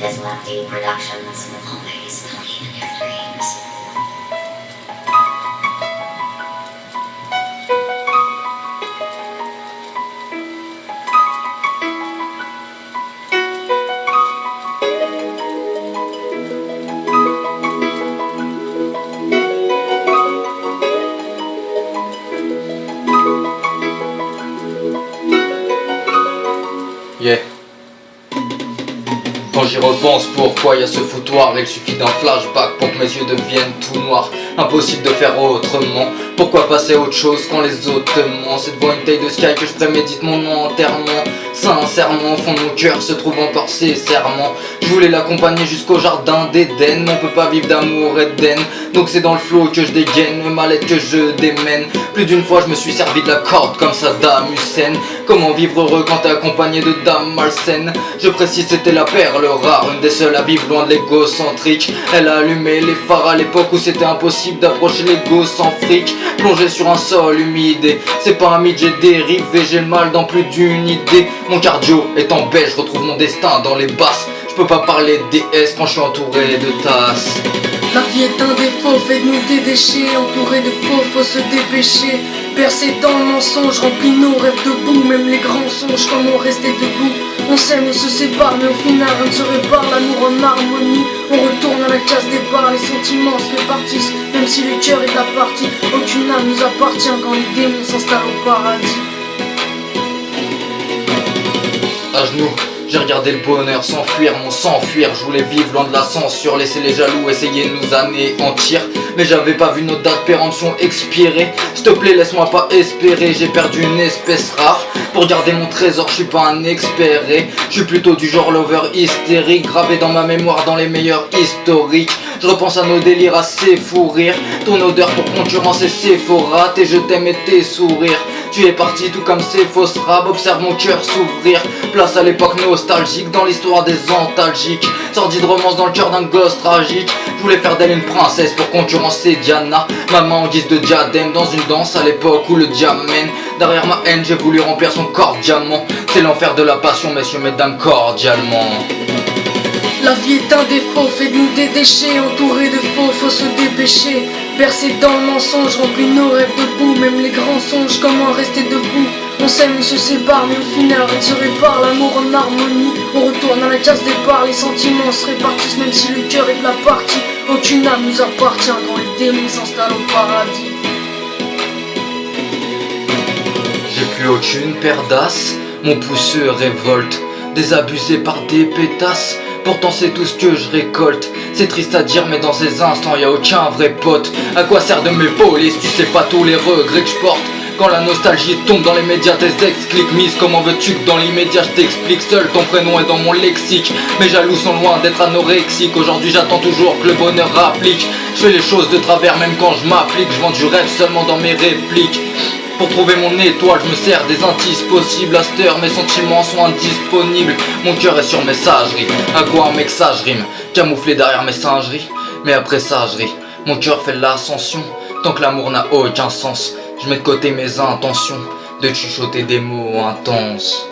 This Lefty Productions will always believe in your dreams. Yeah. Quand j'y repense, pourquoi y a ce foutoir? Il suffit d'un flashback pour que mes yeux deviennent tout noirs. Impossible de faire autrement. Pourquoi passer à autre chose quand les autres te mentent? C'est devant une taille de sky que je prémédite mon enterrement. Sincèrement, au fond de mon cœur se trouve encore ses serments. Je voulais l'accompagner jusqu'au jardin d'Éden. On peut pas vivre d'amour et de haine, donc c'est dans le flot que je dégaine, le mal-être que je démène. Plus d'une fois je me suis servi de la corde comme Saddam Hussein. Comment vivre heureux quand t'es accompagné de dames malsaines? Je précise, c'était la perle rare, une des seules à vivre loin de l'égocentrique. Elle a allumé les phares à l'époque où c'était impossible d'approcher l'ego sans fric. Plongé sur un sol humide, et c'est pas un mythe, j'ai dérivé, j'ai le mal dans plus d'une idée. Mon cardio est en baie, je retrouve mon destin dans les basses. Je peux pas parler de DS quand je suis entouré de tasses. La vie est un défaut, fait de nous des déchets. Entouré de faux, faut se dépêcher. Bercé dans le mensonge, rempli nos rêves debout. Même les grands songes, comment rester debout? On s'aime, on se sépare, mais au final rien ne se répare. L'amour en harmonie, on retourne à la case départ. Les sentiments se répartissent, même si le cœur est de la partie. Aucune âme nous appartient quand les démons s'installent au paradis. À genoux, j'ai regardé le bonheur s'enfuir, mon sang fuir. Je voulais vivre loin de la censure, laisser les jaloux essayer de nous anéantir. Mais j'avais pas vu notre date péremption expirer. S'il te plaît, laisse-moi pas espérer. J'ai perdu une espèce rare. Pour garder mon trésor, je suis pas un expert. Je suis plutôt du genre lover hystérique, gravé dans ma mémoire dans les meilleurs historiques. Je repense à nos délires, à ces fous rires. Ton odeur pour concurrencer Sephora. Tes je t'aime et tes sourires. Tu es parti tout comme ces fausses rabes. Observe mon cœur s'ouvrir. Place à l'époque nostalgique dans l'histoire des antalgiques. Sordide romance dans le cœur d'un gosse tragique. Je voulais faire d'elle une princesse pour concurrencer Diana. Maman en guise de diadème dans une danse à l'époque où le diamène. Derrière ma haine j'ai voulu remplir son corps diamant. C'est l'enfer de la passion messieurs mesdames cordialement. La vie est un défaut, fait de nous des déchets. Entouré de faux, faut se dépêcher. Bercé dans le mensonge, rempli nos rêves debout. Même les grands songes, comment rester debout? On s'aime, on se sépare, mais au final rien ne se répare. L'amour en harmonie, on retourne à la case départ. Les sentiments se répartissent, même si le cœur est de la partie. Aucune âme nous appartient quand les démons s'installent au paradis. J'ai plus aucune paire d'as, mon pouce se révolte. Désabusé par des pétasses, pourtant c'est tout ce que je récolte. C'est triste à dire mais dans ces instants y a aucun vrai pote. À quoi sert de m'épauler si tu sais pas tous les regrets que je porte? Quand la nostalgie tombe dans les médias, tes ex cliquent mise. Comment veux-tu que dans l'immédiat je t'explique? Seul ton prénom est dans mon lexique. Mes jaloux sont loin d'être anorexiques. Aujourd'hui j'attends toujours que le bonheur rapplique. Je fais les choses de travers même quand je m'applique. Je vends du rêve seulement dans mes répliques. Pour trouver mon étoile, je me sers des indices possibles. À cette heure, mes sentiments sont indisponibles. Mon cœur est sur messagerie. À quoi un mec sage rime, camouflé derrière mes singeries. Mais après ça, je ris. Mon cœur fait l'ascension. Tant que l'amour n'a aucun sens, je mets de côté mes intentions de chuchoter des mots intenses.